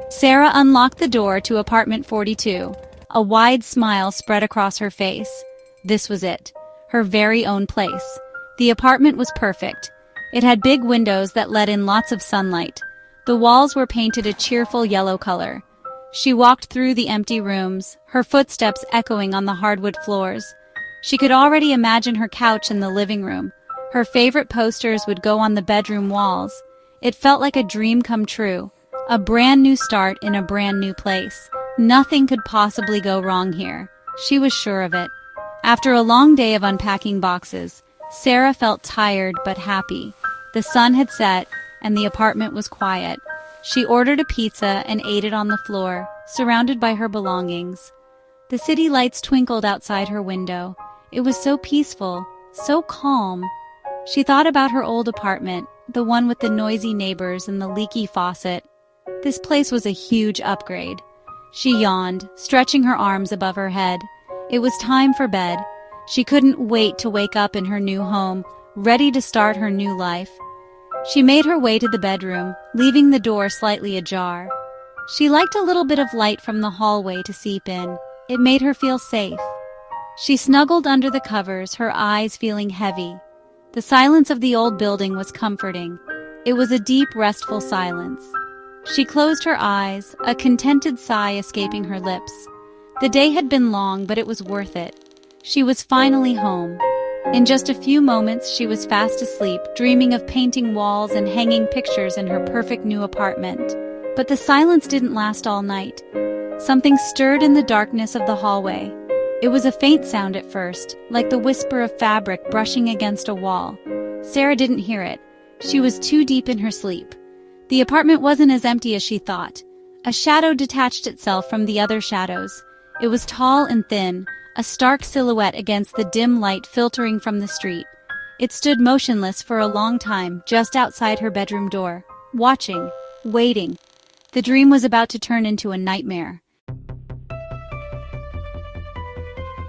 Sarah unlocked the door to apartment 42. A wide smile spread across her face. This was it, her very own place. The apartment was perfect. It had big windows that let in lots of sunlight. The walls were painted a cheerful yellow color. She walked through the empty rooms, her footsteps echoing on the hardwood floors. She could already imagine her couch in the living room. Her favorite posters would go on the bedroom walls. It felt like a dream come true. A brand new start in a brand new place. Nothing could possibly go wrong here. She was sure of it. After a long day of unpacking boxes, Sarah felt tired but happy. The sun had set, and the apartment was quiet. She ordered a pizza and ate it on the floor, surrounded by her belongings. The city lights twinkled outside her window. It was so peaceful, so calm. She thought about her old apartment, the one with the noisy neighbors and the leaky faucet. This place was a huge upgrade. She yawned, stretching her arms above her head. It was time for bed. She couldn't wait to wake up in her new home, ready to start her new life. She made her way to the bedroom, leaving the door slightly ajar. She liked a little bit of light from the hallway to seep in. It made her feel safe. She snuggled under the covers, her eyes feeling heavy. The silence of the old building was comforting. It was a deep, restful silence. She closed her eyes, a contented sigh escaping her lips. The day had been long, but it was worth it. She was finally home. In just a few moments, she was fast asleep, dreaming of painting walls and hanging pictures in her perfect new apartment. But the silence didn't last all night. Something stirred in the darkness of the hallway. It was a faint sound at first, like the whisper of fabric brushing against a wall. Sarah didn't hear it. She was too deep in her sleep. The apartment wasn't as empty as she thought. A shadow detached itself from the other shadows. It was tall and thin, a stark silhouette against the dim light filtering from the street. It stood motionless for a long time just outside her bedroom door, watching, waiting. The dream was about to turn into a nightmare.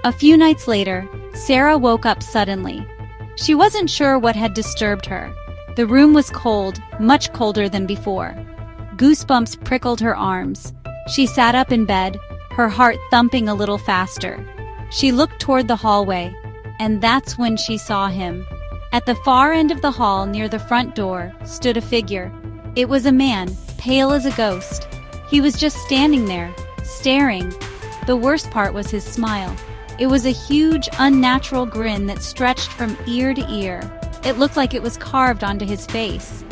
A few nights later, Sarah woke up suddenly. She wasn't sure what had disturbed her. The room was cold, much colder than before. Goosebumps prickled her arms. She sat up in bed, her heart thumping a little faster. She looked toward the hallway, and that's when she saw him. At the far end of the hall, near the front door, stood a figure. It was a man, pale as a ghost. He was just standing there, staring. The worst part was his smile. It was a huge, unnatural grin that stretched from ear to ear. It looked like it was carved onto his face.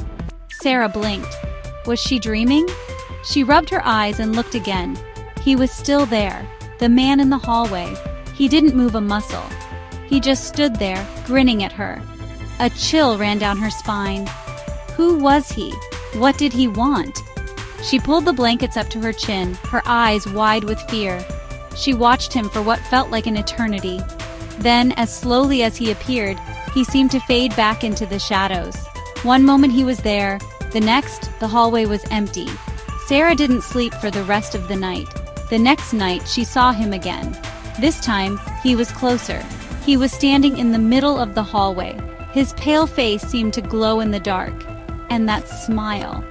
Sarah blinked. Was she dreaming? She rubbed her eyes and looked again. He was still there, the man in the hallway. He didn't move a muscle. He just stood there, grinning at her. A chill ran down her spine. Who was he? What did he want? She pulled the blankets up to her chin, her eyes wide with fear. She watched him for what felt like an eternity. Then, as slowly as he appeared, he seemed to fade back into the shadows. One moment he was there, the next, the hallway was empty. Sarah didn't sleep for the rest of the night. The next night, she saw him again. This time, he was closer. He was standing in the middle of the hallway. His pale face seemed to glow in the dark. And that smile.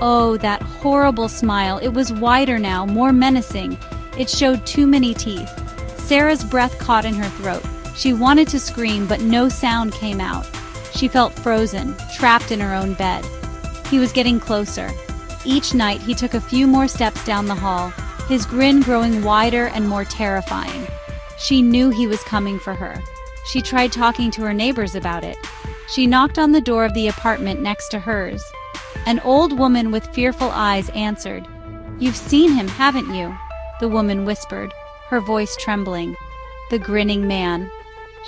Oh, that horrible smile. It was wider now, more menacing. It showed too many teeth. Sarah's breath caught in her throat. She wanted to scream, but no sound came out. She felt frozen, trapped in her own bed. He was getting closer. Each night, he took a few more steps down the hall, his grin growing wider and more terrifying. She knew he was coming for her. She tried talking to her neighbors about it. She knocked on the door of the apartment next to hers. An old woman with fearful eyes answered. "You've seen him, haven't you?" The woman whispered, her voice trembling. The grinning man.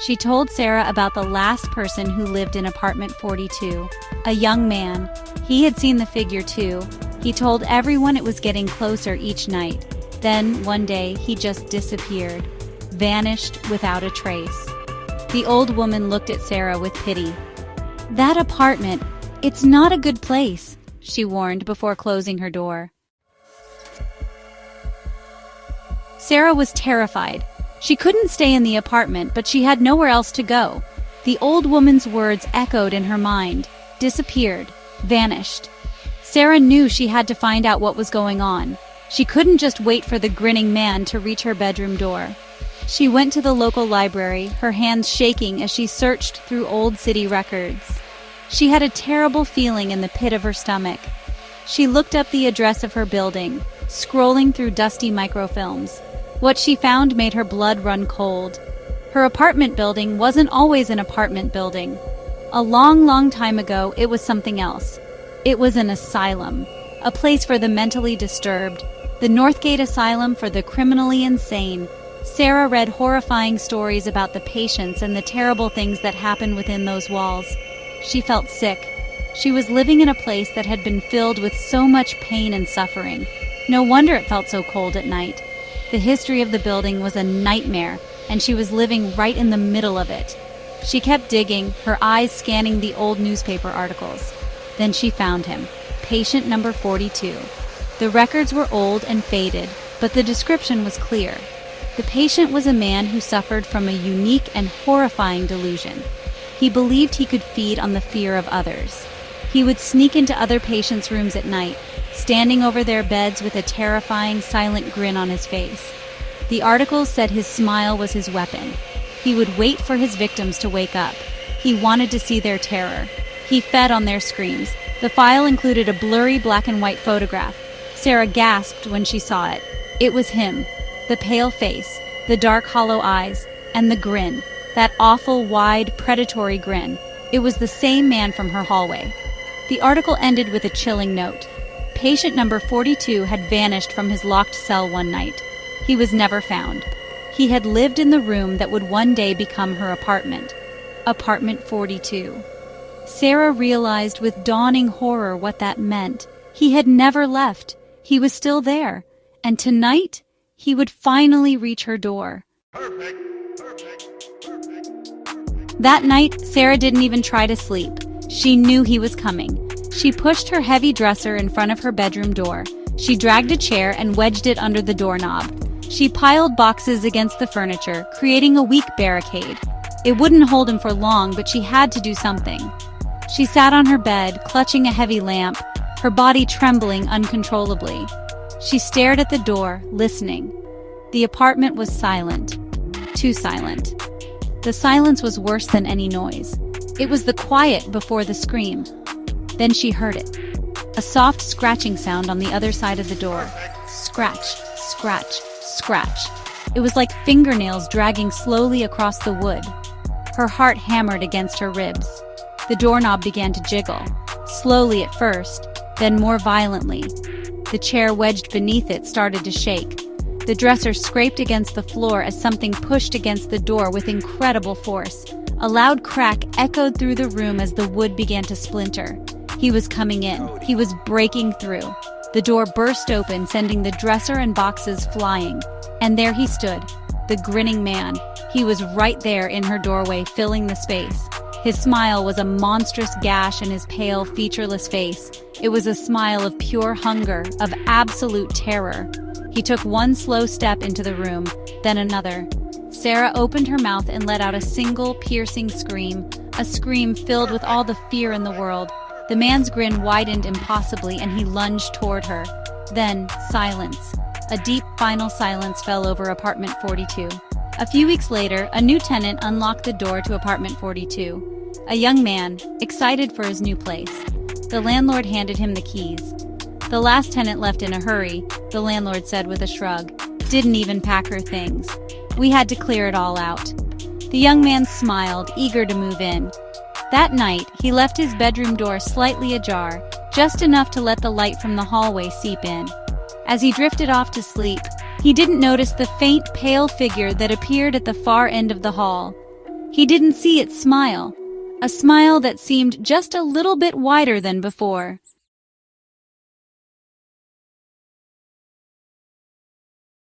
She told Sarah about the last person who lived in apartment 42, a young man. He had seen the figure too. He told everyone it was getting closer each night. Then, one day, he just disappeared, vanished without a trace. The old woman looked at Sarah with pity. "That apartment, it's not a good place," she warned before closing her door. Sarah was terrified. She couldn't stay in the apartment, but she had nowhere else to go. The old woman's words echoed in her mind, disappeared, vanished. Sarah knew she had to find out what was going on. She couldn't just wait for the grinning man to reach her bedroom door. She went to the local library, her hands shaking as she searched through old city records. She had a terrible feeling in the pit of her stomach. She looked up the address of her building, scrolling through dusty microfilms. What she found made her blood run cold. Her apartment building wasn't always an apartment building. A long, long time ago, it was something else. It was an asylum, a place for the mentally disturbed, the Northgate Asylum for the criminally insane. Sarah read horrifying stories about the patients and the terrible things that happen within those walls. She felt sick. She was living in a place that had been filled with so much pain and suffering. No wonder it felt so cold at night. The history of the building was a nightmare, and she was living right in the middle of it. She kept digging, her eyes scanning the old newspaper articles. Then she found him, patient number 42. The records were old and faded, but the description was clear. The patient was a man who suffered from a unique and horrifying delusion. He believed he could feed on the fear of others. He would sneak into other patients' rooms at night, standing over their beds with a terrifying, silent grin on his face. The articles said his smile was his weapon. He would wait for his victims to wake up. He wanted to see their terror. He fed on their screams. The file included a blurry black and white photograph. Sarah gasped when she saw it. It was him. The pale face, the dark hollow eyes, and the grin. That awful, wide, predatory grin. It was the same man from her hallway. The article ended with a chilling note. Patient number 42 had vanished from his locked cell one night. He was never found. He had lived in the room that would one day become her apartment. Apartment 42. Sarah realized with dawning horror what that meant. He had never left. He was still there. And tonight, he would finally reach her door. Perfect. That night, Sarah didn't even try to sleep. She knew he was coming. She pushed her heavy dresser in front of her bedroom door. She dragged a chair and wedged it under the doorknob. She piled boxes against the furniture, creating a weak barricade. It wouldn't hold him for long, but she had to do something. She sat on her bed, clutching a heavy lamp, her body trembling uncontrollably. She stared at the door, listening. The apartment was silent. Too silent. The silence was worse than any noise. It was the quiet before the scream. Then she heard it. A soft scratching sound on the other side of the door. Scratch, scratch, scratch. It was like fingernails dragging slowly across the wood. Her heart hammered against her ribs. The doorknob began to jiggle. Slowly at first, then more violently. The chair wedged beneath it started to shake. The dresser scraped against the floor as something pushed against the door with incredible force. A loud crack echoed through the room as the wood began to splinter. He was coming in. He was breaking through. The door burst open, sending the dresser and boxes flying. And there he stood, the grinning man. He was right there in her doorway, filling the space. His smile was a monstrous gash in his pale, featureless face. It was a smile of pure hunger, of absolute terror. He took one slow step into the room, then another. Sarah opened her mouth and let out a single, piercing scream, a scream filled with all the fear in the world. The man's grin widened impossibly and he lunged toward her. Then, silence. A deep, final silence fell over apartment 42. A few weeks later, a new tenant unlocked the door to apartment 42. A young man, excited for his new place. The landlord handed him the keys. The last tenant left in a hurry, the landlord said with a shrug. Didn't even pack her things. We had to clear it all out. The young man smiled, eager to move in. That night, he left his bedroom door slightly ajar, just enough to let the light from the hallway seep in. As he drifted off to sleep, he didn't notice the faint, pale figure that appeared at the far end of the hall. He didn't see its smile, a smile that seemed just a little bit wider than before.